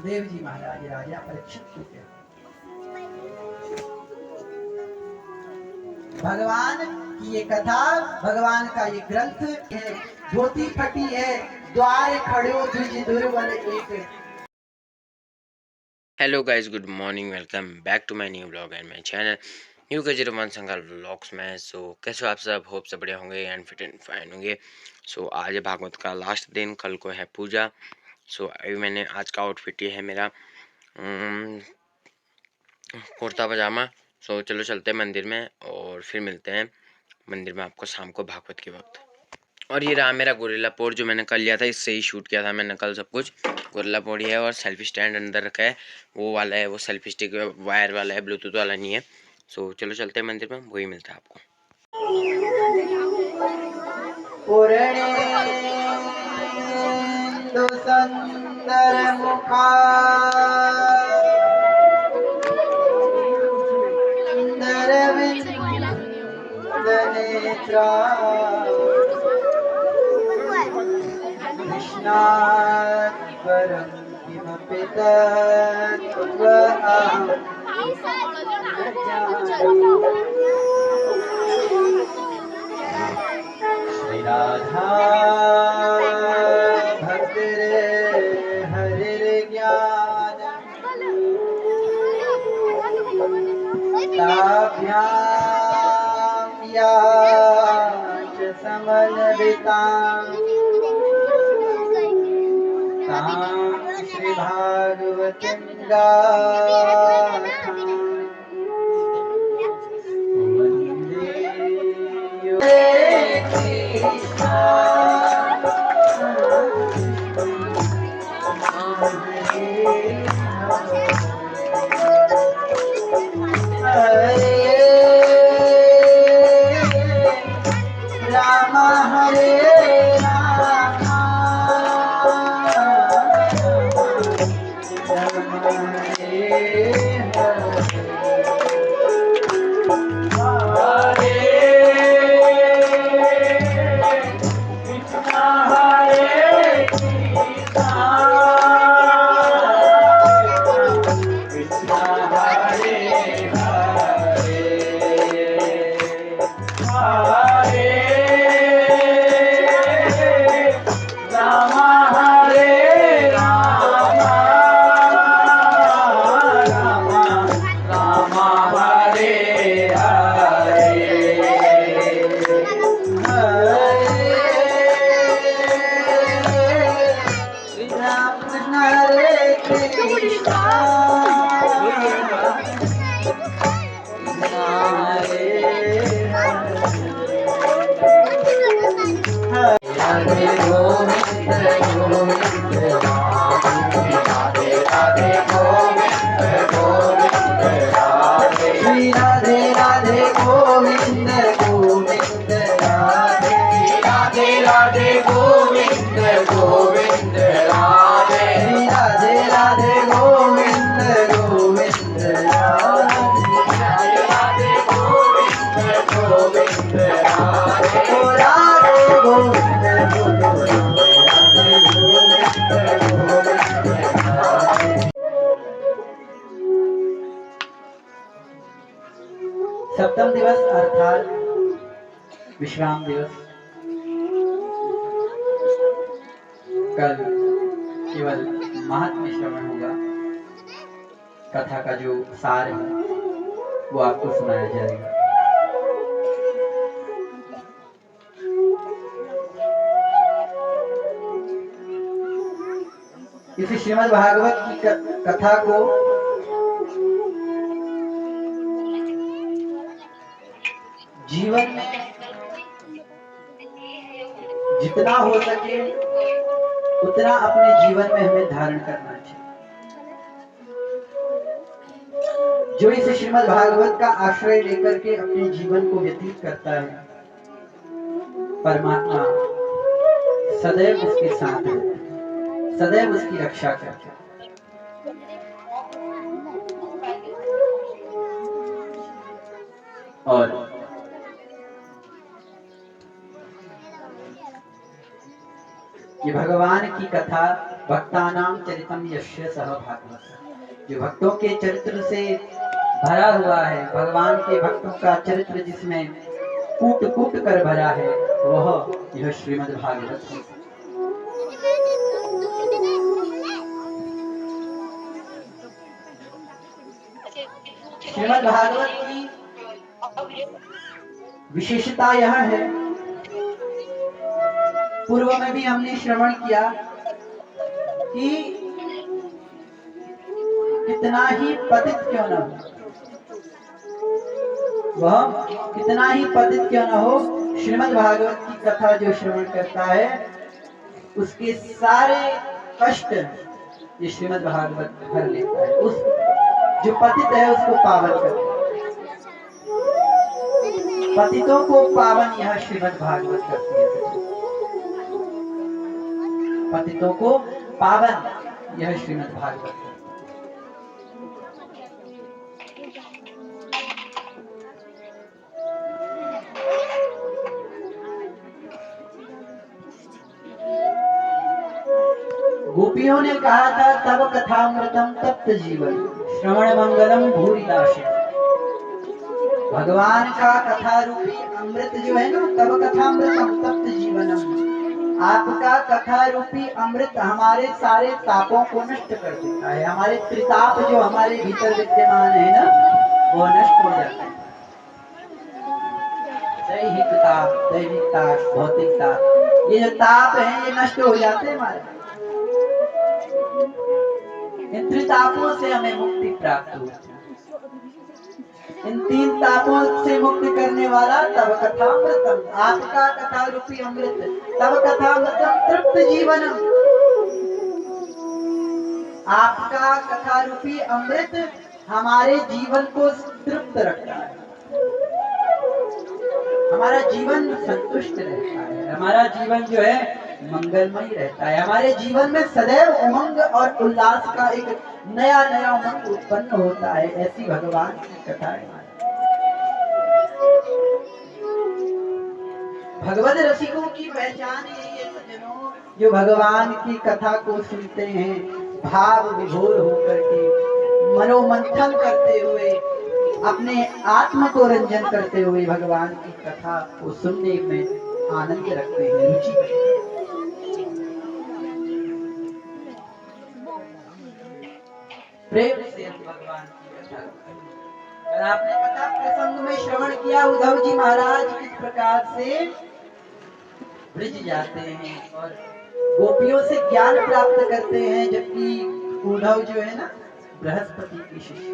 सुखदेव जी महाराज राजा परीक्षित को कहते भगवान की ये कथा, भगवान का ये ग्रंथ है। धोती फटी है, द्वार खड़ो द्विज दुर्बल एक। Hello guys, good morning, welcome back to my new blog and my channel new के 01 संगाल व्लॉग्स में। सो कैसे हो आप सब? होप सब बढ़िया होंगे एंड फिट एंड फाइन होंगे। सो आज है भागवत का लास्ट दिन, कल को है पूजा। सो अभी मैंने आज का आउटफिट ये है मेरा कुर्ता पजामा। सो चलो चलते हैं मंदिर में और फिर मिलते हैं मंदिर में आपको शाम को भागवत के वक्त। और ये रहा मेरा गोरिल्ला पोर्ट जो मैंने कल लिया था, इससे ही शूट किया था मैंने कल सब कुछ। गोरिल्ला पोर्ट ही है और सेल्फी स्टैंड अंदर रखा है, वो वाला है, वो सेल्फी स्टिक वायर वाला है, ब्लूटूथ वाला नहीं है। सो चलो चलते हैं मंदिर में, वही मिलता है आपको। सुंदर मुखा नेत्रा कृष्णात् परं किमपि तत्त्वम् श्री राधा हरिर्ज्ञान ताभ्यां या च समन्वितां तां श्री भागवतीं गाथां वन्दे यो राम हरे राम सप्तम दिवस अर्थात विश्राम दिवस कल केवल महात्म्य श्रवण होगा। कथा का जो सार है वो आपको सुनाया जाएगा। इस श्रीमद् भागवत की कथा को जीवन में जितना हो सके उतना अपने जीवन में हमें धारण करना चाहिए। जो इस श्रीमद् भागवत का आश्रय लेकर के अपने जीवन को व्यतीत करता है, परमात्मा सदैव उसके साथ रहता है, सदैव उसकी रक्षा करता है। और ये भगवान की कथा भक्तानां चरितम यस्य सह भागवत, जो भक्तों के चरित्र से भरा हुआ है, भगवान के भक्तों का चरित्र जिसमें कूट कूट कर भरा है, वह यह श्रीमद् भागवत है। श्रीमद् भागवत की विशेषता यह है, पूर्व में भी हमने श्रवण किया कि कितना ही पतित क्यों न हो, वह कितना ही पतित क्यों न हो, श्रीमद् भागवत की कथा जो श्रवण करता है उसके सारे कष्ट ये श्रीमद् भागवत भर लेता है। उस जो पतित है उसको पावन करता है। पतितों को पावन यह श्रीमद् भागवत करती है। पतितों को पावन यह श्रीमद् भागवत है। गोपियों ने कहा था तब कथामृतम तप्त जीवन श्रवण मंगलम भूरिदाश। भगवान का कथा रूपी अमृत जो है ना, तब कथामृतम तप्त जीवनम, आपका कथा रूपी अमृत हमारे सारे तापों को नष्ट कर देता है। हमारे त्रिताप जो हमारे भीतर विद्यमान है ना, वो नष्ट हो जाते हैं। दैहिक ताप, दैविक ताप, भौतिक ताप, ये जो ताप है ये नष्ट हो जाते हैं हमारे। इन त्रितापों से हमें मुक्ति प्राप्त होती है। इन तीन तापों से मुक्त करने वाला तब कथामृतम, आपका कथा रूपी अमृत, तब कथामृतम तृप्त जीवनम, आपका कथा रूपी अमृत हमारे जीवन को तृप्त रखता है, हमारा जीवन संतुष्ट रहता है, हमारा जीवन जो है मंगलमय रहता है। हमारे जीवन में सदैव उमंग और उल्लास का एक नया नया उमंग उत्पन्न होता है। ऐसी भगवान की कथा है। भगवत रसिकों की पहचान यही है सज्जनों, जो भगवान की कथा को सुनते हैं भाव विभोर होकर के, मनोमंथन करते हुए, अपने आत्म को रंजन करते हुए भगवान की कथा को सुनने में आनंद रखते हैं, रुचि रखते हैं। प्रेम से भगवान की कथा। और आपने कथा प्रसंग में श्रवण किया उद्धव जी महाराज किस प्रकार से ब्रज जाते हैं और गोपियों से ज्ञान प्राप्त करते हैं, जबकि उद्धव जो है ना बृहस्पति के शिष्य।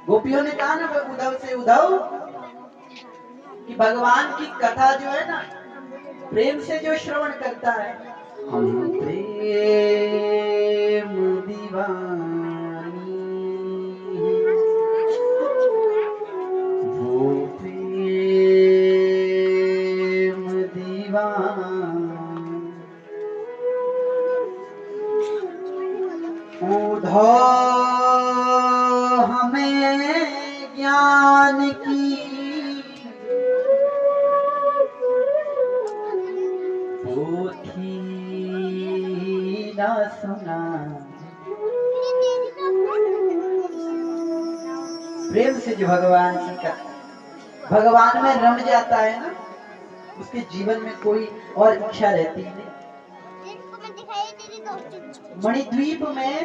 गोपियों ने कहा ना उद्धव से, उद्धव कि भगवान की कथा जो है ना प्रेम से जो श्रवण करता है, हम प्रेम दीवानी, वो प्रेम दीवानी, उद्धव हमें ज्ञान की ना सुना। प्रेम से जो भगवान की कथा, भगवान में रम जाता है ना, उसके जीवन में कोई और इच्छा रहती नहीं। मणिद्वीप में,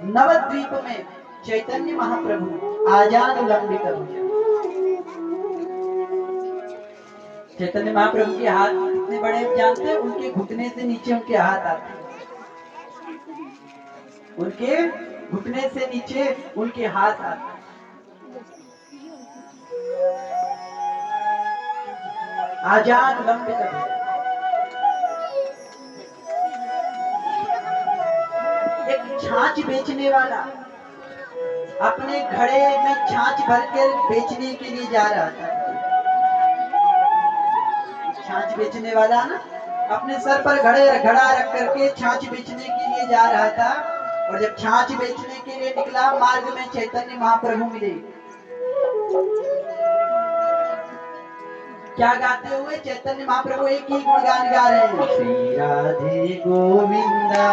नवद्वीप में चैतन्य महाप्रभु आजाद लंबित भुजन, चैतन्य महाप्रभु के हाथ कितने बड़े जानते हैं? उनके घुटने से नीचे उनके हाथ आते हैं, उनके घुटने से नीचे उनके हाथ आते हैं। आजाद लंबित एक छाछ बेचने वाला अपने घड़े में छाछ भरकर बेचने के लिए जा रहा था। छाछ बेचने वाला ना अपने सर पर घड़ा रख करके छाछ बेचने के लिए जा रहा था, और जब छाछ बेचने के लिए निकला, मार्ग में चैतन्य महाप्रभु मिले। क्या गाते हुए चैतन्य महाप्रभु एक ही गुणगान गा रहे हैं, श्री राधे गोविंदा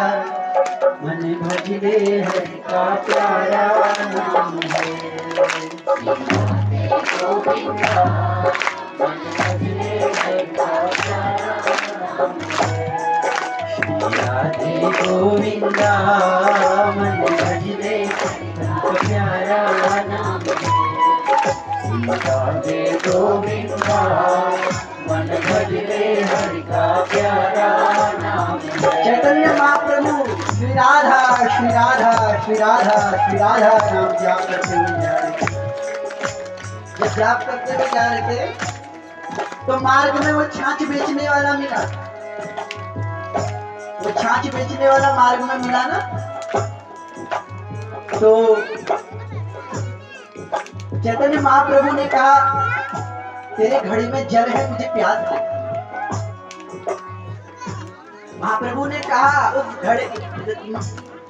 मन भजले हरि का प्यारा नाम है। गोविंदा मन भजले हरि का प्यारा नाम है। श्री राधे गोविंदा मन भजले हरि का प्यारा नाम है। राधे गोविंदा मन भजले हरि का प्यारा नाम है। चैतन्य महाप्रभु श्री राधा श्री राधा श्री राधा श्री राधा नाम जाप करते हुए जा रहे थे। जब जाप करते हुए जा रहे थे तो मार्ग में वो छाछ बेचने वाला मिला। वो छाछ बेचने वाला मार्ग में मिला ना, तो चैतन्य महाप्रभु ने कहा, तेरे घड़ी में जल है, मुझे प्यास है। महाप्रभु ने कहा उस घड़े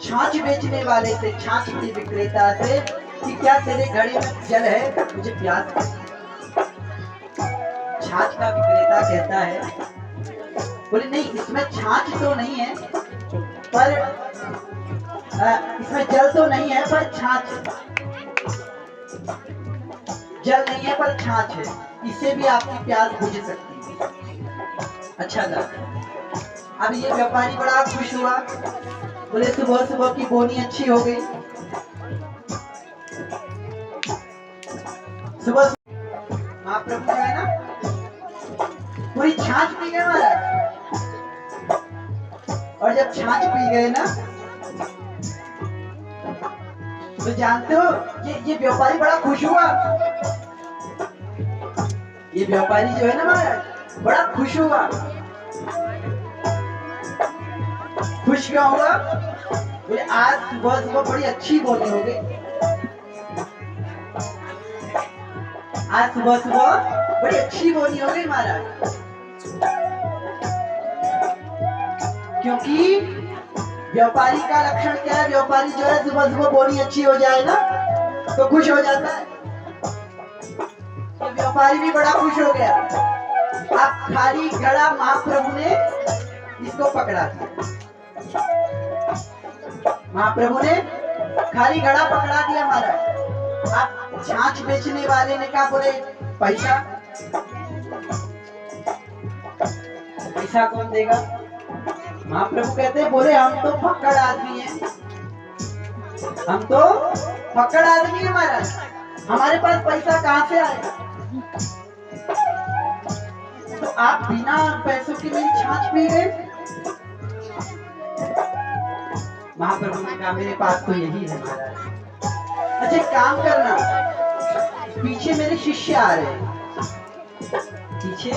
छाछ बेचने वाले से, छाछ के विक्रेता से, कि क्या तेरे घड़ी में जल है, मुझे प्यास है। छाछ का विक्रेता कहता है, बोले नहीं, इसमें छाछ तो नहीं है, पर इसमें जल तो नहीं है, पर छाछ है। जल नहीं है पर छाछ है, इससे भी आपकी प्यास बुझ सकती है। अच्छा था। अब ये व्यापारी बड़ा खुश हुआ, बोले सुबह सुबह की बोनी अच्छी हो गई। सुबह महाप्रभु जो है ना पूरी छाछ पी गए महाराज। और जब छाछ पी गए ना, तो जानते हो ये व्यापारी बड़ा खुश हुआ। ये व्यापारी जो है ना महाराज बड़ा खुश हुआ। खुश क्यों हुआ? बोले आज सुबह सुबह बड़ी अच्छी बोनी हो गई। आज सुबह सुबह बड़ी अच्छी बोनी हो गई महाराज, क्योंकि व्यापारी का लक्षण क्या है? व्यापारी जो है सुबह सुबह बोनी अच्छी हो जाए ना तो खुश हो जाता है। तो व्यापारी भी बड़ा खुश हो गया। अब खाली घड़ा महाप्रभु ने इसको पकड़ा दिया। महाप्रभु ने खाली घड़ा पकड़ा दिया महाराज। अब छाछ बेचने वाले ने कहा, बोले पैसा पैसा कौन देगा? महाप्रभु कहते हैं, बोले हम तो फक्कड़ आदमी हैं, हम तो फक्कड़ आदमी हैं महाराज, हमारे पास पैसा कहाँ से आएगा? तो आप बिना पैसों के मेरी छाछ पी गए। महाप्रभु ने कहा, मेरे पास तो यही है महाराज। अच्छा काम करना, पीछे मेरे शिष्य आ रहे हैं, पीछे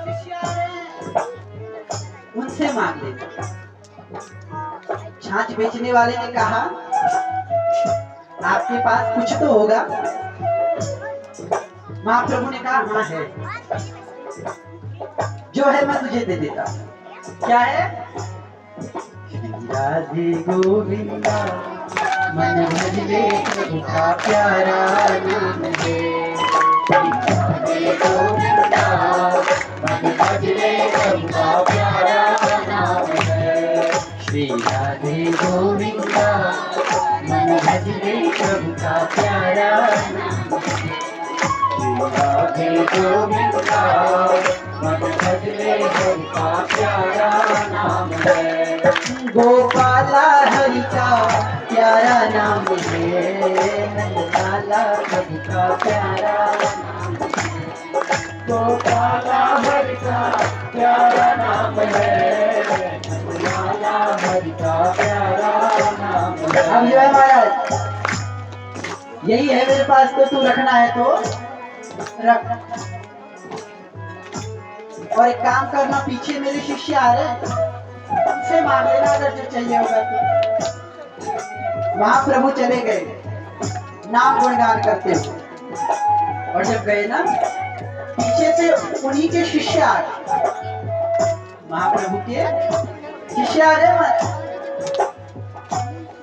शिष्य आ रहे हैं, उनसे मांग लेना। छाछ बेचने वाले ने कहा, आपके पास कुछ तो होगा? महाप्रभु ने कहा, हाँ है, जो है मैं तुझे दे देता हूँ। क्या है? राधे गोविंदा मन भजले प्रभु का प्यारा नाम है। राधे गोविंदा मन भजले प्रभु का प्यारा नाम है। श्री राधे गोविंदा मन भजले प्रभु का प्यारा नाम है। राधे गोविंदा मन भजले हरि का प्यारा नाम है। गोपाला हरि का प्यारा नाम है। नंदलाला हरि का प्यारा नाम है। गोपाला हरि का प्यारा नाम है। नंदलाला हरि का प्यारा नाम है। अब जो है महाराज यही है मेरे पास, तो तू रखना है तो रख। और एक काम करना, पीछे मेरे शिष्य आ रहे हैं, उनसे मांग लेना अगर जो चाहिए होगा तो। महाप्रभु चले गए नाम गुणगान करते हुए। और जब गए ना, पीछे से उन्हीं के शिष्य आ गए, महाप्रभु के शिष्य आ रहे।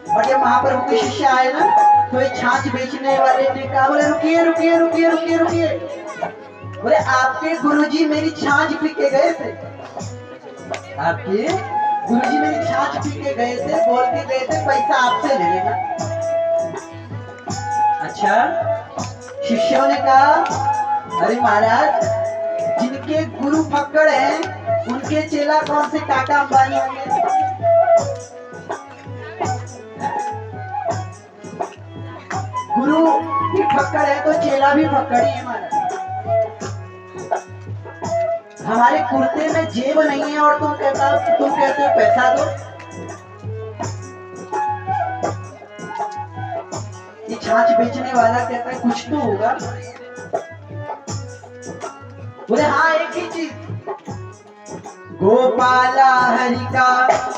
और जब महाप्रभु के शिष्य आए ना, तो ये छाछ बेचने वाले ने कहा, बोले रुकिए रुकिए रुकिए रुकिए रुकिए, बोले आपके गुरुजी मेरी छाछ पी के गए थे, आपके गुरुजी मेरी छाछ पी के गए थे, बोल के गए थे पैसा आपसे ले लेना। अच्छा, शिष्यों ने कहा, अरे महाराज, जिनके गुरु फक्कड़ हैं उनके चेला कौन से टाटा अंबानी होंगे? गुरु भी फक्कड़ है तो चेला भी फक्कड़ ही है महाराज। हमारे कुर्ते में जेब नहीं है और तुम कहते हो पैसा दो। ये छाछ बेचने वाला कहता है कुछ तो होगा। बोले हाँ, एक ही चीज, गोपाला हरि का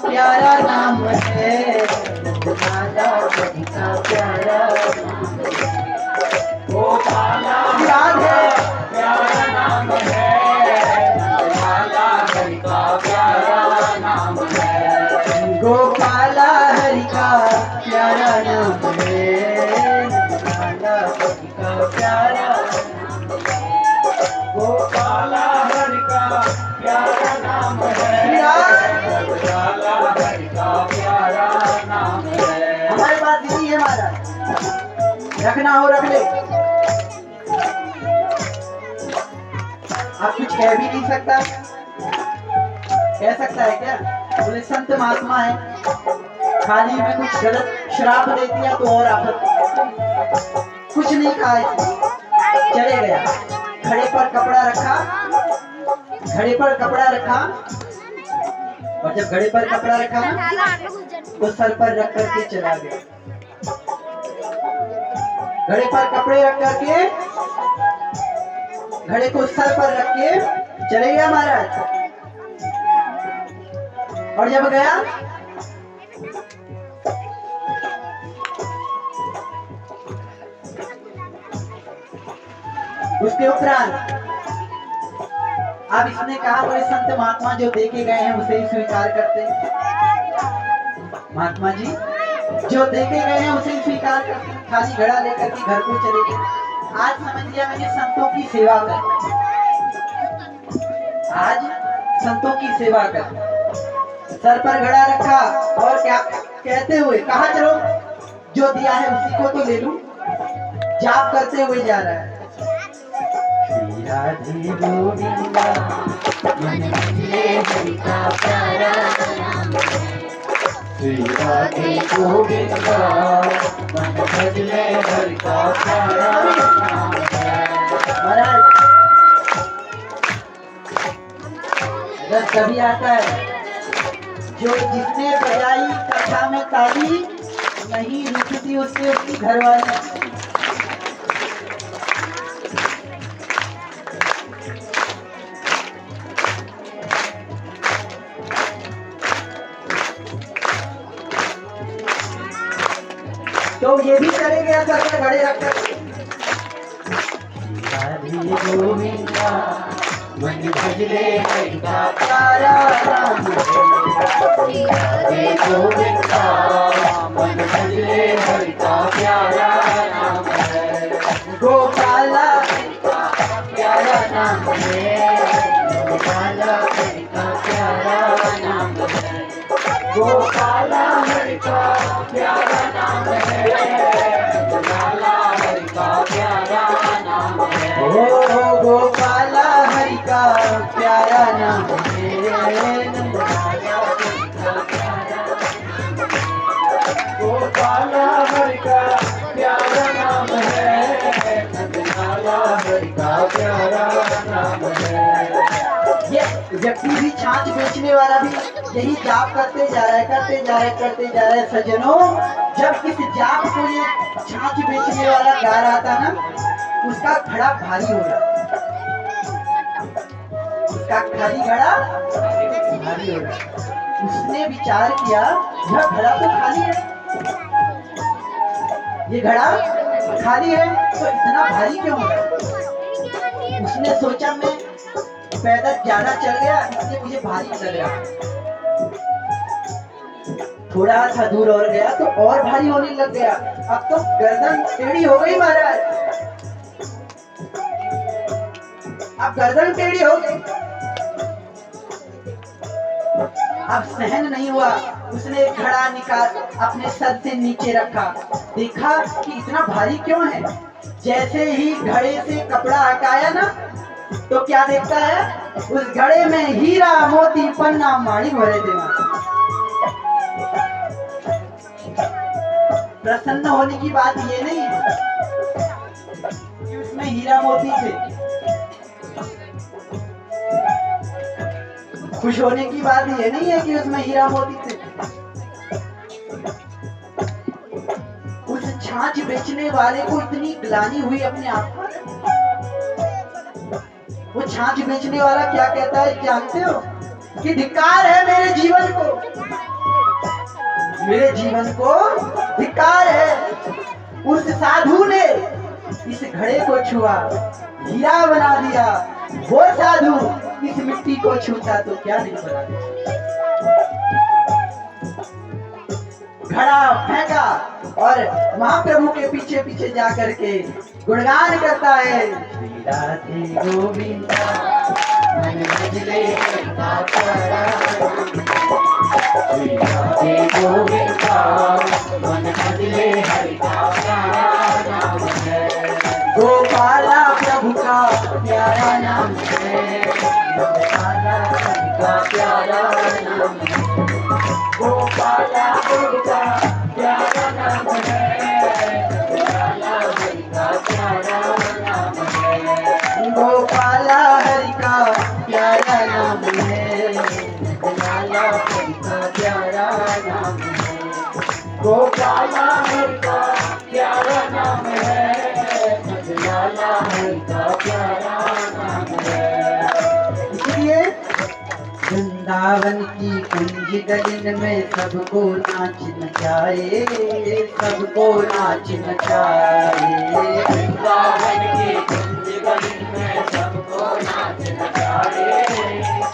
प्यारा नाम है, गोपाला हरि का प्यारा नाम है, गोपाला याद है प्यारा नाम है, गोपाला हरि का प्यारा नाम है, गोपाला हरि का प्यारा नाम है, गोपाला हरि का प्यारा, गोपाला हरि का प्यारा नाम है, गोपाला हरि का प्यारा नाम है। हमारे पास यही है महाराज, रखना हो रख ले। आप कुछ कह भी नहीं सकता, कह सकता है क्या? बोले संत महात्मा है, खाली में कुछ गलत श्राप दे दिया तो और आपत्ति, कुछ नहीं कहा, चले गया। घड़े पर कपड़ा रखा, घड़े पर कपड़ा रखा, और जब घड़े पर कपड़ा रखा ना तो सर पर रख करके चला गया। घड़े पर कपड़े रख करके, घड़े को सर पर रख के चले गया महाराज। और जब गया उसके उपरांत अब इसने कहा, बोले संत महात्मा जो देखे गए हैं उसे ही स्वीकार करते हैं। महात्मा जी जो देखे गए हैं उसे ही स्वीकार करते हैं। खाली घड़ा लेकर के घर को चले गए। आज समझ लिया मैंने संतों की सेवा कर, आज संतों की सेवा कर। सर पर घड़ा रखा और क्या कहते हुए कहा, चलो जो दिया है उसी को तो ले लूं। जाप करते हुए जा रहा है, श्री राधे गोविंदा मन भजले हरि का प्यारा नाम है, श्री राधे गोविंदा मन भजले हरि का प्यारा नाम है। महाराज रस कभी आता है, जो जिसने बजाई कथा में ताली नहीं रुकती उससे उसकी घरवाली। तो ये भी चले गया सर पर घड़े रखकर। राधे गोविंदा मन भजले हरि का प्यारा नाम है, राधे गोविंदा मन भजले हरि का प्यारा नाम है, गोपाला हरि का प्यारा नाम है, गोपाला हरि का प्यारा नाम है, गोपाला हरि का प्यारा नाम है, गोपाला हरि का प्यारा नाम है, ओ गोपाला हरि का प्यारा नाम है, गोपाला हरि का प्यारा नाम है, गोपाला हरि का प्यारा नाम है। ये व्यक्ति भी छाछ बेचने वाला भी यही जाप करते जा रहा है, करते जा रहा है, करते जा रहा है। सज्जनों, जब इस जाप को ये छाछ बेचने वाला गा रहा था ना, उसका घड़ा भारी हो रहा, उसका खाली घड़ा भारी हो रहा। उसने विचार किया, यह घड़ा तो खाली है, ये घड़ा खाली है तो इतना भारी क्यों हो रहा? उसने सोचा मैं पैदल ज्यादा चल गया इसलिए मुझे भारी लग रहा। थोड़ा सा दूर और गया तो और भारी होने लग गया। अब तो गर्दन टेढ़ी हो गई महाराज, अब गर्दन टेढ़ी हो गई। अब सहन नहीं हुआ, उसने एक घड़ा निकाल अपने सर से नीचे रखा, देखा कि इतना भारी क्यों है। जैसे ही घड़े से कपड़ा हटाया ना, तो क्या देखता है, उस घड़े में हीरा मोती पन्ना माणी भरे थे। प्रसन्न होने की बात ये नहीं है कि उसमें हीरा मोती थे, खुश होने की बात ये नहीं है कि उसमें हीरा मोती थे। उस छाछ बेचने वाले को इतनी ग्लानि हुई अपने आप पर। वो छाछ बेचने वाला क्या कहता है जानते हो, कि धिक्कार है मेरे जीवन को, मेरे जीवन को धिक्कार है। उस साधु ने इस घड़े को छुआ, हीरा बना दिया, वो साधु इस मिट्टी को छूता तो क्या नहीं बना देता। घड़ा फेंका और महाप्रभु के पीछे पीछे जा करके गुणगान करता है, राधे गोविंदा मन भजले राधे गोविंदा मन भजले हरि गोपाला प्रभु का प्यारा नाम है, गोपाला प्रभु का प्यारा नाम है, गोपाला प्रभु का प्यारा नाम है, गोपाला हरि का प्यारा नाम है, गोपाला हरि का प्यारा नाम है, गोपाला हरि का प्यारा नाम है, गोपाला हरि का प्यारा नाम है, गोपाला हरि का प्यारा नाम है। इसलिए वृंदावन की कुंज गलिन में सबको नाच नचाए, सबको नाच नचाए, वृंदावन की कुंज गलिन में सबको नाच नचाए,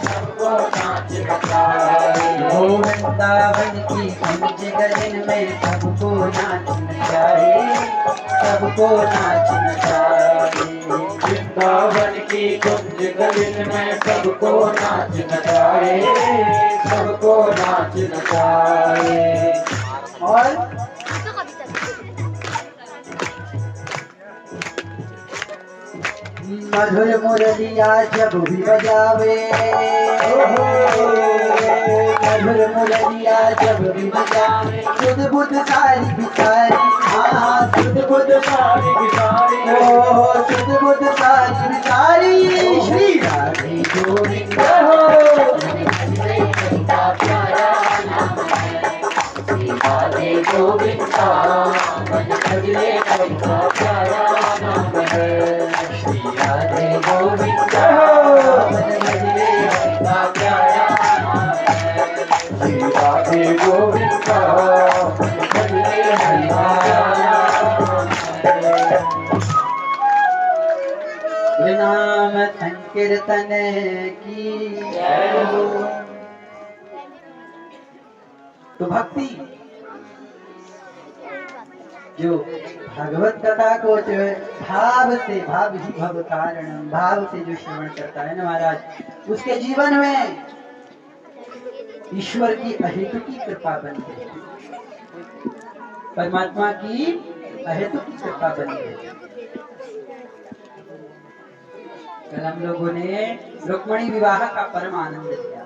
सबको नाच नचाए, ओ वृंदावन की कुंज गलिन में सबको नाच नचाए, सबको नाच नचाए, वृंदावन की कुंज गलिन में सबको नाच नचाए, सबको नाच नचाए। और मधुर मुरलिया जब भी बजावे, मधुर मुरलिया जब भी बजावे, सुध बुध सारी बिसारी, हाँ सुध बुध सारी बिसारी, ओ सुध बुध सारी बिसारी, श्री राधे गोविंदा राधे गोविंदा मन भजले हरि का प्यारा नाम है, श्री राधे गोविंदा मन भजले हरि का प्यारा नाम है, श्री राधे गोविंदा मन भजले हरि का नाम है। नाम संकीर्तन की जय हो। तो भक्ति जो भगवत कथा को जो है भाव से, भाव ही भव कारण, भाव से जो श्रवण करता है ना महाराज, उसके जीवन में ईश्वर की अहेतु की कृपा बनती है, परमात्मा की अहेतु की कृपा बनी है। कल हम लोगों ने रुक्मणी विवाह का परम आनंद लिया,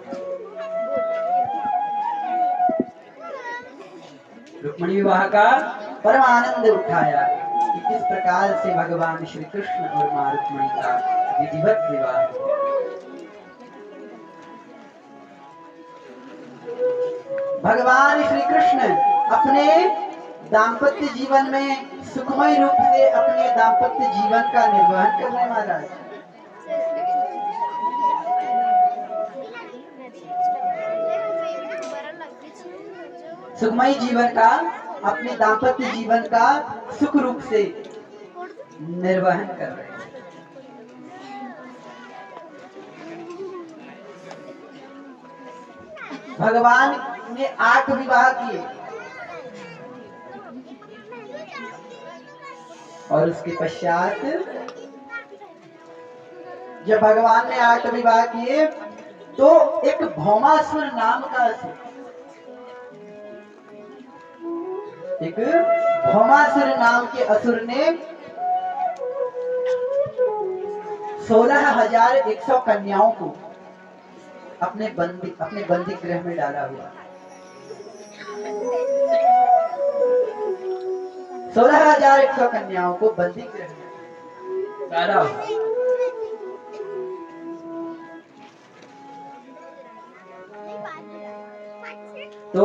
रुक्मणी विवाह का परम आनंद उठाया कि किस प्रकार से भगवान श्री कृष्ण और मां रुक्मणी का विधिवत विवाह। भगवान श्री कृष्ण अपने दाम्पत्य जीवन में सुखमय रूप से अपने दाम्पत्य जीवन का निर्वहन कर रहे महाराज। सुखमय जीवन का, अपने दाम्पत्य जीवन का सुख रूप से निर्वहन कर रहे हैं। भगवान ने 8 विवाह किए और उसके पश्चात जब भगवान ने 8 विवाह किए तो एक भौमासुर नाम का असुर, एक भौमासुर नाम के असुर ने 16,100 कन्याओं को अपने बंदी गृह में डाला हुआ। 16,100 कन्याओं को बंदी गृह में डाला हुआ। तो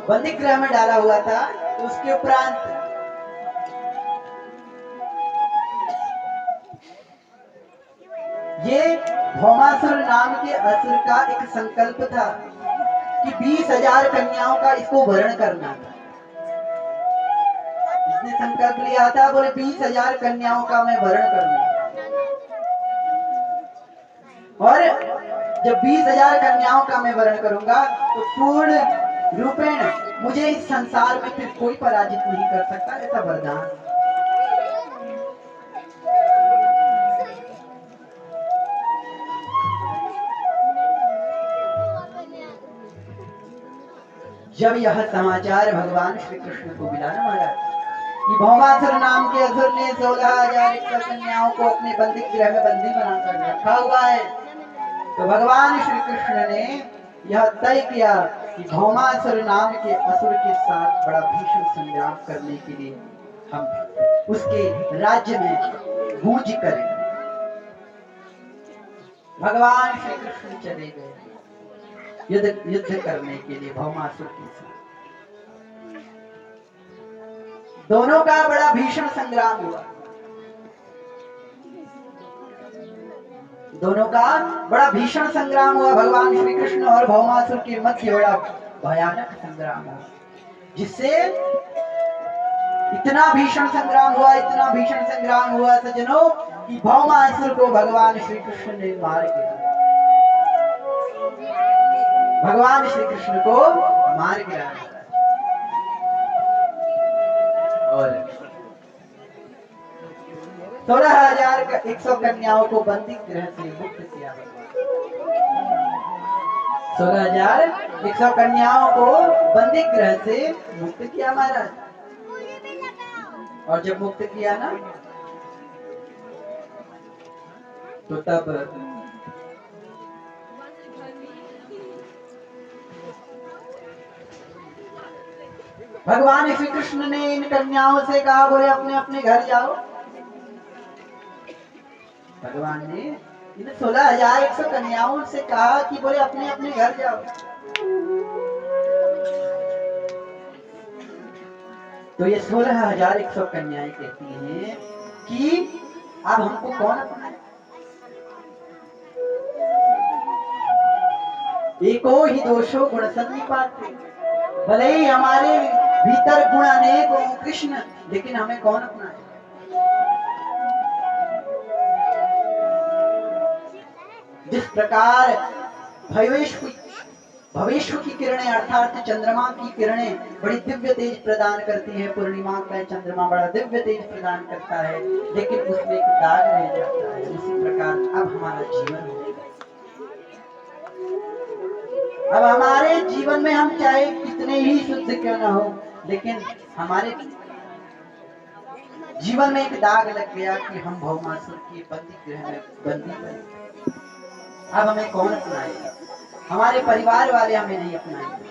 बंदी गृह में डाला हुआ था। तो उसके उपरांत ये भौमासुर नाम के असुर का एक संकल्प था कि 20,000 कन्याओं का इसको वरण करना था। इसने संकल्प लिया था, बोले 20,000 कन्याओं का मैं वरण करूंगा। और जब 20,000 कन्याओं का मैं वरण करूंगा तो पूर्ण रूपेण मुझे इस संसार में फिर कोई पराजित नहीं कर सकता, ऐसा वरदान। जब यह समाचार भगवान श्री कृष्ण को मिला ना महाराज कि भौमासुर नाम के असुर ने 16,100 कन्याओं को अपने बंदी गृह में बंदी बनाकर रखा हुआ है, तो भगवान श्री कृष्ण ने यह तय किया कि भौमासुर नाम के असुर के साथ बड़ा भीषण संग्राम करने के लिए हम उसके राज्य में गूंज करें। भगवान श्री कृष्ण चले गए युद्ध करने के लिए भौमासुर के साथ। दोनों का बड़ा भीषण संग्राम हुआ। दोनों का बड़ा भीषण संग्राम हुआ भगवान श्री कृष्ण और भौमासुर के मध्य बड़ा भयानक संग्राम हुआ, जिससे इतना भीषण संग्राम हुआ, इतना भीषण संग्राम हुआ सज्जनों कि भौमासुर को भगवान श्री कृष्ण ने मार दिया। भगवान श्री कृष्ण को मार गिराया और 16,100 कन्याओं को बंदी गृह से मुक्त किया। 16,100 कन्याओं को बंदी गृह से मुक्त किया महाराज। और जब मुक्त किया ना तो तब भगवान श्री कृष्ण ने इन कन्याओं से कहा, बोले अपने अपने घर जाओ। भगवान ने इन 16,100 कन्याओं से कहा कि बोले अपने अपने घर जाओ। तो ये 16,100 कन्याएं कहती हैं कि अब हमको कौन अपनाए? एको ही दोषो गुण सन्निपाते, भले ही हमारे भीतर गुण अनेक हो कृष्ण, लेकिन हमें कौन अपनाए? जिस प्रकार भविष्य की किरणें अर्थात चंद्रमा की किरणें बड़ी दिव्य तेज प्रदान करती है, पूर्णिमा का चंद्रमा बड़ा दिव्य तेज प्रदान करता है, लेकिन उसमें एक दाग रह जाता है, उसी प्रकार अब हमारा जीवन है। अब हमारे जीवन में हम चाहे कितने ही शुद्ध क्यों न हो, लेकिन हमारे जीवन में एक दाग लग गया कि हम भौमासुर की बंदी गृह में बंदी बने। अब हमें कौन अपनाएगा? हमारे परिवार वाले हमें नहीं अपनाएंगे।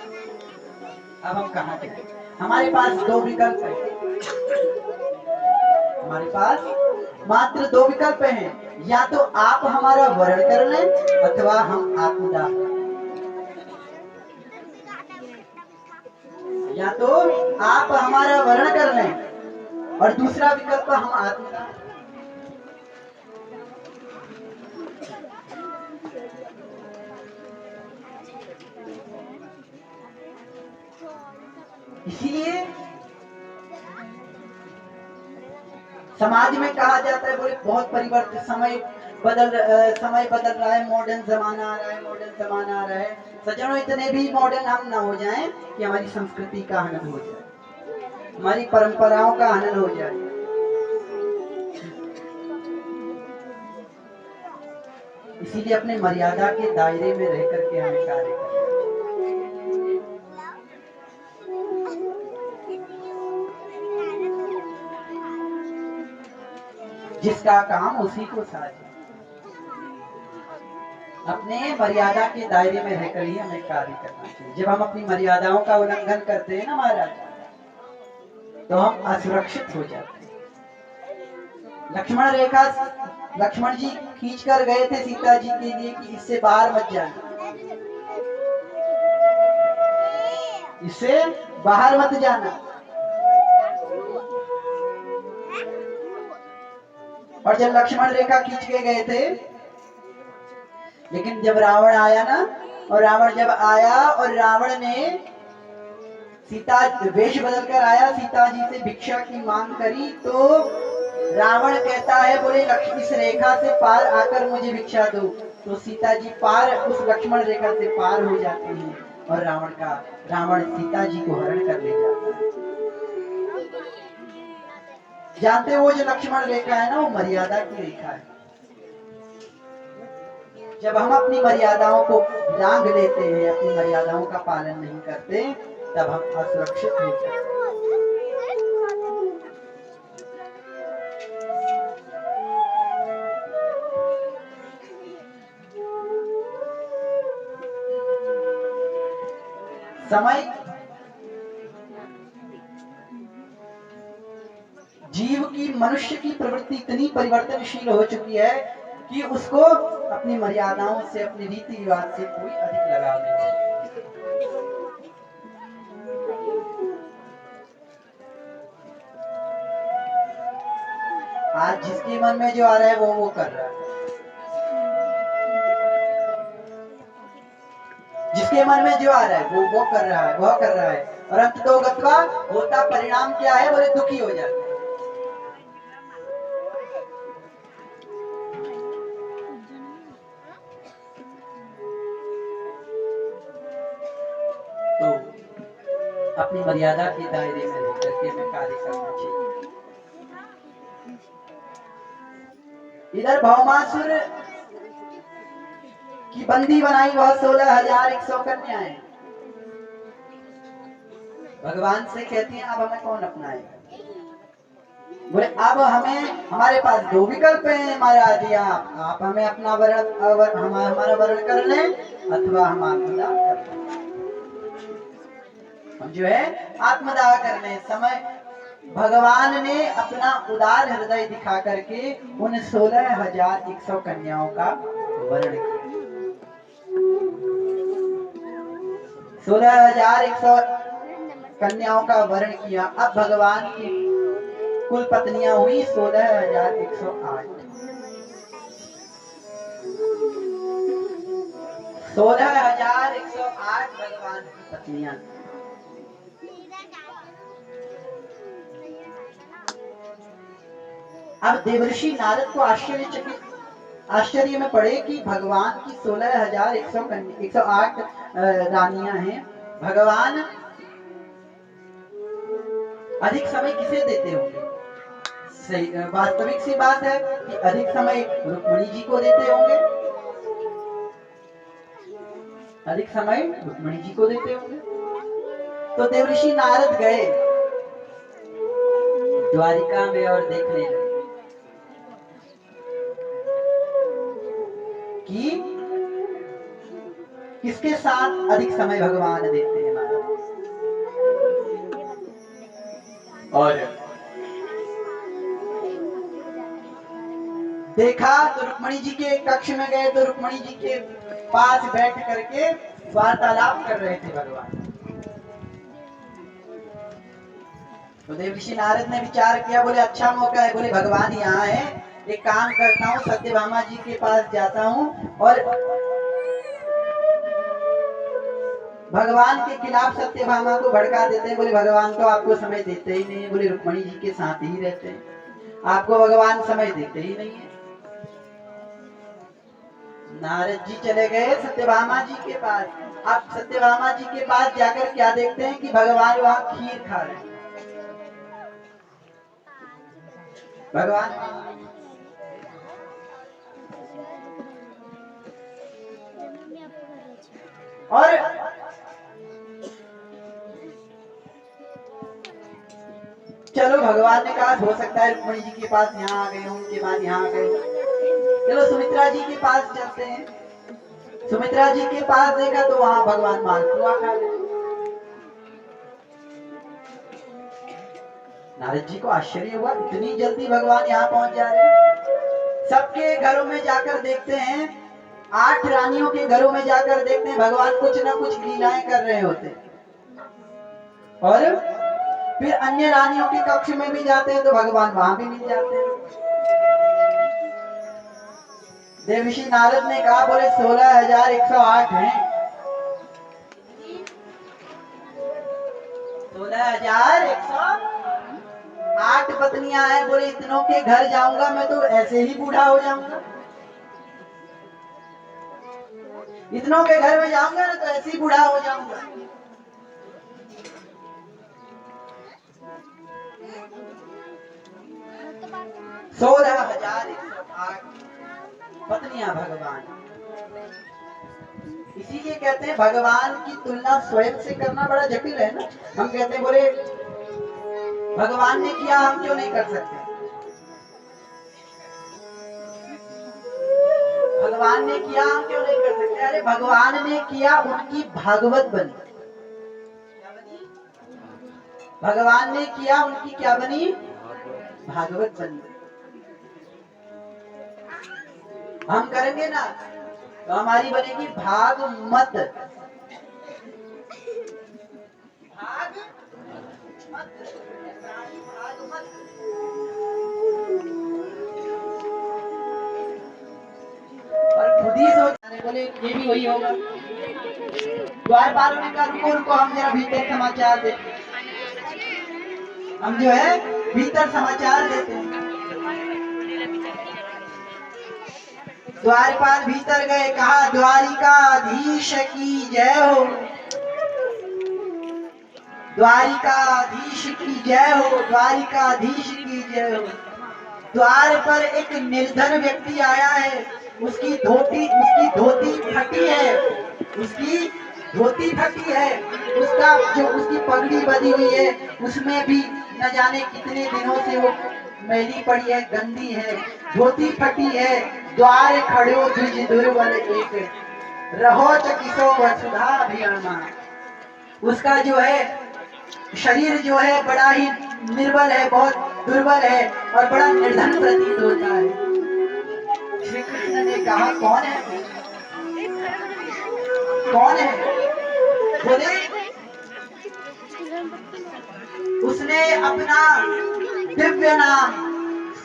अब हम कहाँ जाएं? हमारे पास 2 विकल्प है। हमारे पास मात्र 2 विकल्प हैं, या तो आप हमारा वरण कर लें अथवा हम आत्मदाह। या तो आप हमारा वर्ण कर लें और दूसरा विकल्प हम आत्मदाह। इसीलिए समाज में कहा जाता है, बोले बहुत परिवर्तन समय समय बदल रहा है, मॉडर्न जमाना आ रहा है, मॉडर्न जमाना आ रहा है। सज्जनों, इतने भी मॉडर्न हम ना हो जाएं कि हमारी संस्कृति का हनन हो जाए, हमारी परंपराओं का हनन हो जाए। इसीलिए अपने मर्यादा के दायरे में रह करके हमें कार्य करना है। जिसका काम उसी को साझे, अपने मर्यादा के दायरे में रहकर ही हमें कार्य करना चाहिए। जब हम अपनी मर्यादाओं का उल्लंघन करते हैं ना महाराज, तो हम असुरक्षित हो जाते हैं। लक्ष्मण रेखा लक्ष्मण जी खींच कर गए थे सीता जी के लिए कि इससे बाहर मत जाना, इससे बाहर मत जाना। और जब लक्ष्मण रेखा खींच के गए थे, लेकिन जब रावण आया ना, और रावण जब आया और रावण ने सीता वेश बदल कर आया, सीता जी से भिक्षा की मांग करी, तो रावण कहता है बोले इस रेखा से पार आकर मुझे भिक्षा दो। तो सीता जी पार उस लक्ष्मण रेखा से पार हो जाती हैं और रावण सीता जी को हरण कर ले जाता है। जानते हो जो लक्ष्मण रेखा है ना, वो मर्यादा की रेखा है। जब हम अपनी मर्यादाओं को लांघ लेते हैं, अपनी मर्यादाओं का पालन नहीं करते, तब हम असुरक्षित हो जाते हैं। समय जीव की, मनुष्य की प्रवृत्ति इतनी परिवर्तनशील हो चुकी है कि उसको अपनी मर्यादाओं से, अपने रीति रिवाज से कोई अधिक लगाव नहीं है। आज जिसके मन में जो आ रहा है वो कर रहा है, जिसके मन में जो आ रहा है वो कर रहा है, और अंततो गत्वा होता परिणाम क्या है, बोले दुखी हो जाते हैं। तो अपनी मर्यादा के दायरे में रहकर के हमें कार्य करना चाहिए। इधर भौमासुर की बंदी बनाई वह 16,100 कन्याएं। भगवान से कहती हैं अब हमें कौन अपनाएगा। बोले अब हमारे पास दो विकल्प हैं महाराज, आप हमें अपना हमारा वर्ण कर लें, अथवा हम आत्मदाह कर लें। हम जो है आत्मदाह कर लें। समय भगवान ने अपना उदार हृदय दिखा करके उन 16,100 कन्याओं का वर्ण किया। 16,100 कन्याओं का वर्ण किया। अब भगवान की कुल पत्नियां हुई 16,108। 16,108 भगवान की पत्नियां। अब देवर्षि नारद को आश्चर्य में पड़े कि भगवान की 16,108 रानियां हैं। भगवान अधिक समय किसे देते होंगे? वास्तविक सी बात है कि अधिक समय रुक्मिणी जी को देते होंगे, अधिक समय रुक्मिणी जी को देते होंगे। तो देवर्षि नारद गए द्वारिका में और देखने लगे कि किसके साथ अधिक समय भगवान देते हैं महाराज। और देखा तो रुक्मिणी जी के कक्ष में गए तो रुक्मिणी जी के पास बैठ करके वार्तालाप कर रहे थे भगवान। तो देवर्षि नारद ने विचार किया, बोले अच्छा मौका है, बोले भगवान यहाँ है, एक काम करता हूँ सत्यभामा जी के पास जाता हूँ और भगवान के खिलाफ सत्यभामा को भड़का देते हैं। बोले भगवान तो आपको समय देते ही नहीं है, बोले रुक्मिणी जी के साथ ही रहते हैं, आपको भगवान समय देते ही नहीं है। नारद जी चले गए सत्यभामा जी के पास। अब सत्यभामा जी के पास जाकर क्या देखते हैं कि भगवान वहां खीर खा रहे हैं। भगवान और चलो भगवान ने कहा हो सकता है रुक्मिणी जी के पास यहाँ आ गए, उनके बाद यहाँ आ गए, चलो सुमित्रा जी के पास चलते हैं। सुमित्रा जी के पास देखा तो वहां भगवान मालपुआ खा रहे। नारद जी को आश्चर्य हुआ, इतनी जल्दी भगवान यहाँ पहुंच जा रहे हैं। सबके घरों में जाकर देखते हैं, 8 रानियों के घरों में जाकर देखते हैं भगवान कुछ ना कुछ लीलाएं कर रहे होते। और फिर अन्य रानियों के कक्ष में भी जाते हैं तो भगवान वहां भी मिल जाते हैं। देवर्षि नारद ने कहा, बोले 16,108 हैं। 16,108 पत्नियां हैं। बोले इतनों के घर जाऊंगा मैं तो ऐसे ही बूढ़ा हो जाऊंगा। इतनों के घर में जाऊंगा ना तो ऐसे ही बूढ़ा हो जाऊंगा। सोलह 16,108 पत्नियां भगवान। इसीलिए कहते हैं भगवान की तुलना स्वयं से करना बड़ा जटिल है ना। हम कहते हैं बोले भगवान ने किया हम क्यों नहीं कर सकते। भगवान ने किया हम क्यों नहीं कर सकते। अरे भगवान ने किया, उनकी भागवत बनी। भगवान ने किया, उनकी क्या बनी, भागवत बनी। हम करेंगे ना तो हमारी बनेगी भागमत। और खुद ही सोच बोले ये भी वही होगा। द्वारपालों ने कहा रुको रुको, हम जरा भीतर समाचार देते। हम जो है भीतर समाचार देते हैं। द्वारपाल भीतर गए, कहा द्वारिकाधीश की जय हो, द्वारिकाधीश की जय हो, द्वारिकाधीश की जय हो। द्वार पर एक निर्धन व्यक्ति आया है, उसकी धोती फटी है, उसकी धोती फटी है, उसका जो उसकी पगड़ी बंधी हुई है उसमें भी न जाने कितने दिनों से वो मैली पड़ी है, गंदी है, धोती फटी है। द्वार खड़ो द्विज दुर्बल एक, रहो चकिसो वसुधा अभियामा। उसका जो है शरीर जो है बड़ा ही निर्बल है, बहुत दुर्बल है और बड़ा निर्धन प्रतीत होता है। श्री कृष्ण ने कहा कौन है, कौन है। बोले उसने अपना दिव्य नाम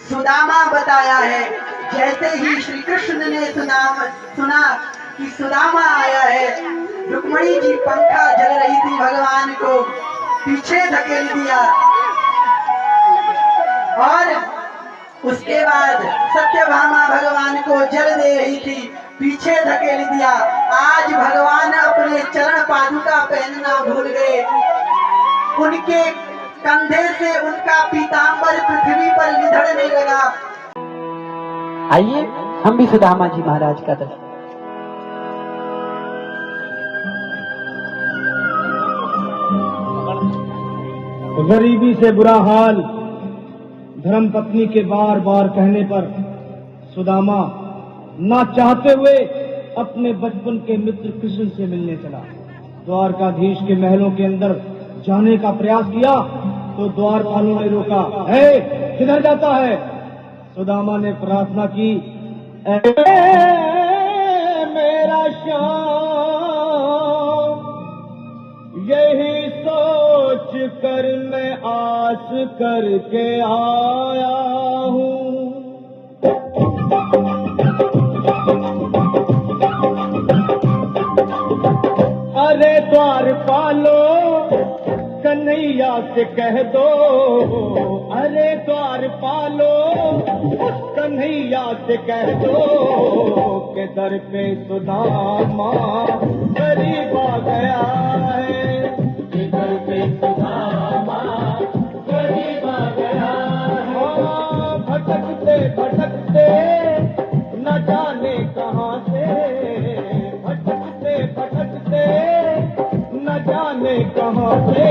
सुदामा बताया है। जैसे ही श्री कृष्ण ने सुना कि सुदामा आया है, रुक्मिणी जी पंखा जल रही थी, भगवान को पीछे धकेल दिया और उसके बाद सत्यभामा भगवान को जल दे रही थी, पीछे धकेल दिया। आज भगवान अपने चरण पादुका पहनना भूल गए, उनके कंधे से उनका पीतांबर पृथ्वी पर निधड़ने लगा। आइए हम भी सुदामा जी महाराज का दर्शन। गरीबी से बुरा हाल, धर्म पत्नी के बार बार कहने पर सुदामा ना चाहते हुए अपने बचपन के मित्र कृष्ण से मिलने चला। द्वारकाधीश के महलों के अंदर जाने का प्रयास किया तो द्वारपालों ने रोका। है किधर जाता है। सुदामा ने प्रार्थना की, मेरा श्याम, यही सोच कर मैं आस करके आया हूँ। अरे द्वारपालो कन्हैया से कह दो, अरे द्वारपालो कन्हैया से कह दो के दर पे सुदामा गरीब आ गया है, के दर पे सुदामा गरीब आ गया है। भटकते भटकते न जाने कहाँ से, भटकते भटकते न जाने कहाँ से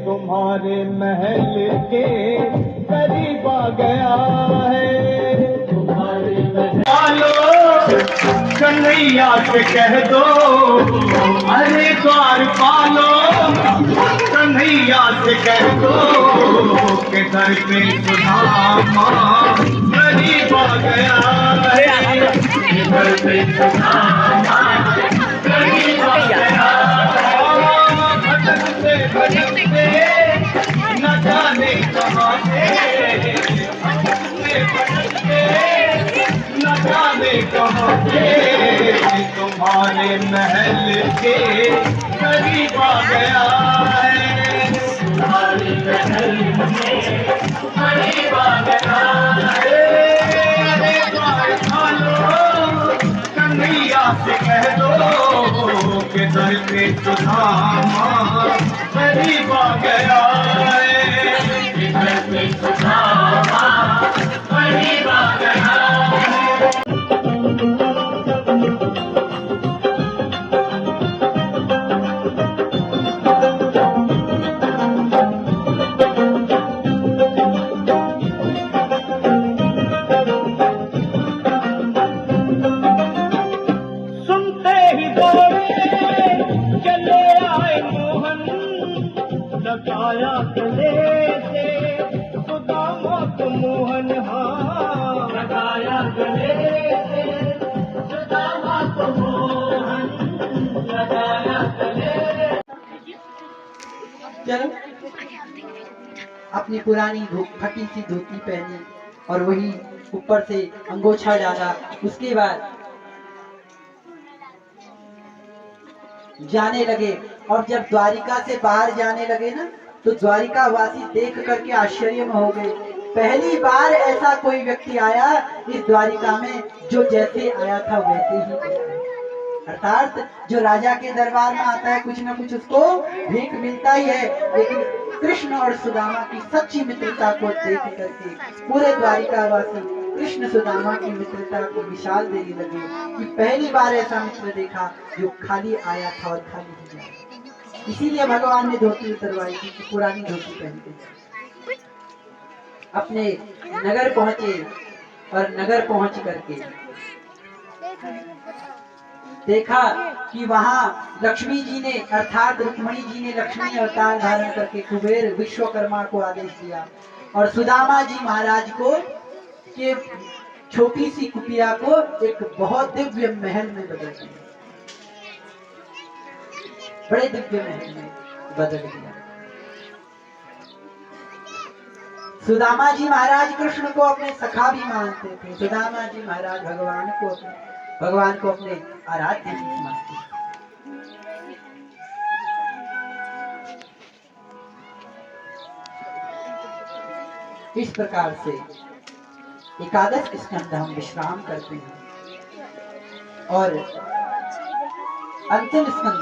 तुम्हारे महल के करीब आ गया है। तुम्हारे महल कन्हैया से कह दो अरे द्वार पालो, कन्हैया से कह दो के दर पे सुदामा गरीब आ गया है, के दर पे सुदामा गरीब आ गया है। भटकते भटकते न जाने कहाँ से, भटकते भटकते न जाने कहाँ से तुम्हारे महल के करीब आ गया है, तुम्हारे महल के करीब आ गया है। अरे द्वार खोलो कन्हैया से कह दो के दर पे सुदामा गरीब आ गया है, के दर पे सुदामा गरीब आ गया है। लगाया गले से सुदामा को मोहन, हाँ लगाया गले से सुदामा को मोहन, लगाया गले। चलो अपनी पुरानी फटी सी धोती पहनी और वही ऊपर से अंगोछा डाला, उसके बाद जाने लगे। और जब द्वारिका से बाहर जाने लगे ना, तो द्वारिका वासी देख करके आश्चर्य में हो गए। पहली बार ऐसा कोई व्यक्ति आया इस द्वारिका में जो जैसे आया था वैसे ही गया है। अर्थात जो राजा के दरबार में आता है कुछ ना कुछ उसको भीख मिलता ही है, लेकिन कृष्ण और सुदामा की सच्ची मित्रता को देख करके पूरे द्वारिका वासी कृष्ण सुदामा की मित्रता को विशाल देने लगे कि पहली बार ऐसा मित्र देखा जो खाली आया था और खाली ही गया। इसीलिए भगवान ने धोती उतरवाई थी कि पुरानी धोती पहन के अपने नगर पहुंचे। और नगर पहुंच करके देखा कि वहां लक्ष्मी जी ने अर्थात रुक्मिणी जी ने लक्ष्मी अवतार धारण करके कुबेर विश्वकर्मा को आदेश दिया और सुदामा जी महाराज को के छोटी सी कुटिया को एक बहुत दिव्य महल में बदल दिया, बड़े दिव्य महल में बदल दिया। सुदामा जी महाराज कृष्ण को अपने सखा भी मानते थे। सुदामा जी महाराज भगवान को अपने आराध्य भी समझते थे। इस प्रकार से एकादश स्कंद हम विश्राम करते हैं और अंतिम स्कंद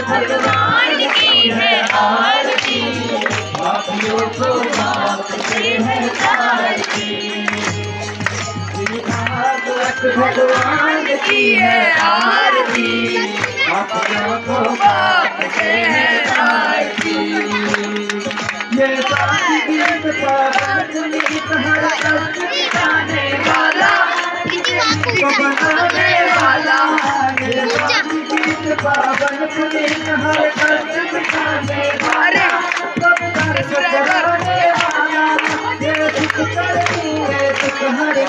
भगवान की है आरती, पापियों को माफ से है आरती। भगवान की है आरती, पापियों को माफ से है आरती। ये गीत पावन गीत हर कष्ट मिटाने वाला को बनाने वाला, गीत पावन पुनीत हर कष्ट मिटाने वाला, सब दर्द कराने वाला। ये दुख करनी है दुख हरी,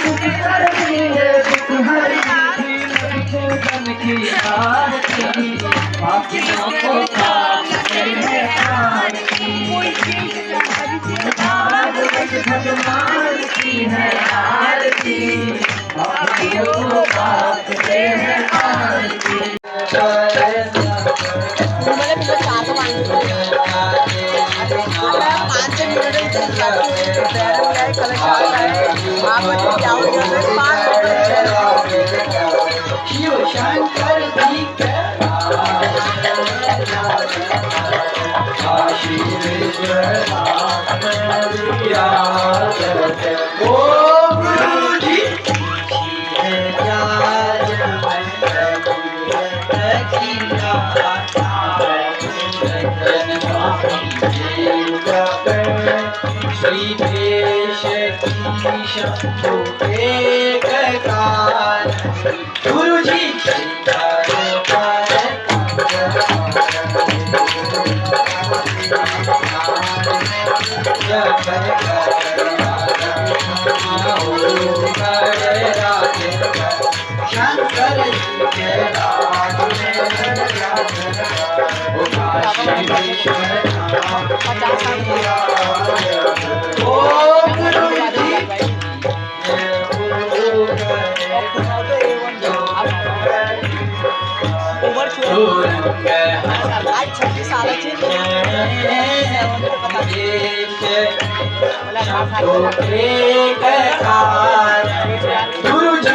दुख करनी है दुख हरी, पूजन की आरती, पापियों को पाप से है आरती। भगवान की है आरती, पापियों को पाप से है आरती। शिव शंकर जी के काशी विश्वनाथ ओ गुरु जी श्री देश की शंभु एक काल गुरु जी शंकर जी के राज ओ गुरु जी गुरु जी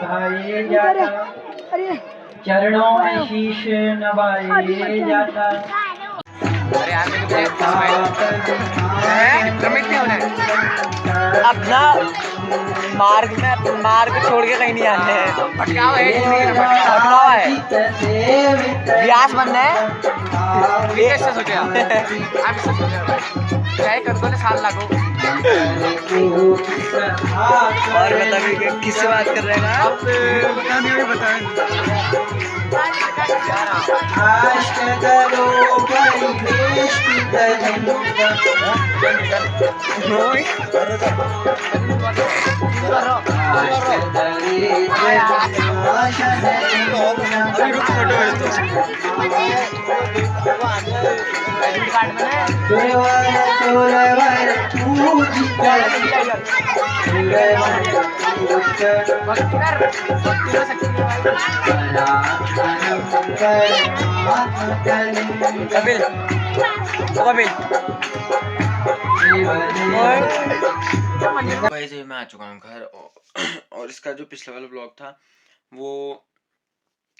भाई जाता चरणों में शीश नवाए जाता अपना मार्ग छोड़ के कहीं नहीं आने हैं। भटकावा है व्यास बनना है। इससे सोचे आप इससे सोचे चाहे कर दो साल लागो। और बताइए किससे बात कर रहे हैं आप? बता दिए बताएं। कपिल गाइस मैं आ चुका हूँ घर और इसका जो पिछला वाला ब्लॉग था वो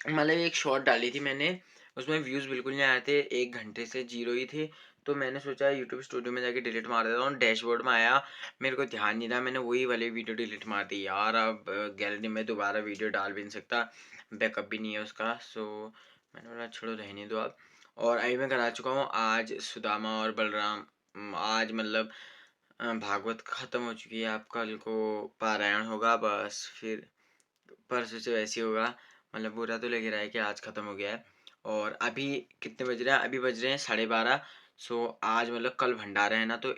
मतलब एक शॉर्ट डाली थी मैंने, उसमें व्यूज़ बिल्कुल नहीं आए थे, 1 घंटे से 0 ही थे। तो मैंने सोचा यूट्यूब स्टूडियो में जाके डिलीट मार देता हूँ। डैशबोर्ड में आया, मेरे को ध्यान नहीं था, मैंने वही वाली वीडियो डिलीट मार दी यार। अब गैलरी में दोबारा वीडियो डाल भी नहीं सकता, बैकअप भी नहीं है उसका। सो मैंने बोला छोड़ो रहने दो अब। और अभी मैं घर आ चुका हूँ। आज सुदामा और बलराम आज मतलब भागवत ख़त्म हो चुकी है। अब कल को पारायण होगा, बस फिर परसों से वैसे होगा। मतलब बुरा तो लग रहा है कि आज ख़त्म हो गया है। और अभी कितने बज रहे हैं? अभी बज रहे हैं 12:30। सो आज मतलब कल भंडारा है ना, तो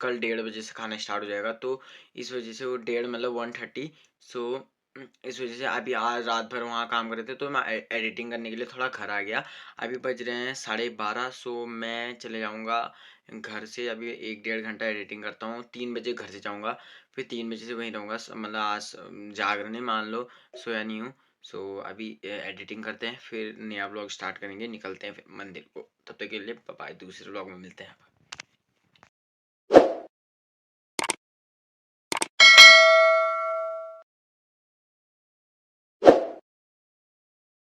कल 1:30 बजे से खाना स्टार्ट हो जाएगा। तो इस वजह से वो 1:30 मतलब 1:30। सो इस वजह से अभी आज रात भर वहाँ काम कर रहे थे, तो मैं एडिटिंग करने के लिए थोड़ा घर आ गया। अभी बज रहे हैं 12:30। सो मैं चले जाऊँगा घर से। अभी 1-1.5 घंटा एडिटिंग करता हूँ, 3 बजे घर से जाऊँगा, फिर 3 बजे से वहीं रहूँगा। मतलब आज जागरण है, मान लो सोया नहीं हूँ। सो अभी एडिटिंग करते हैं, फिर नया ब्लॉग स्टार्ट करेंगे, निकलते हैं फिर मंदिर को। तब तक के लिए बाय, दूसरे ब्लॉग में मिलते हैं।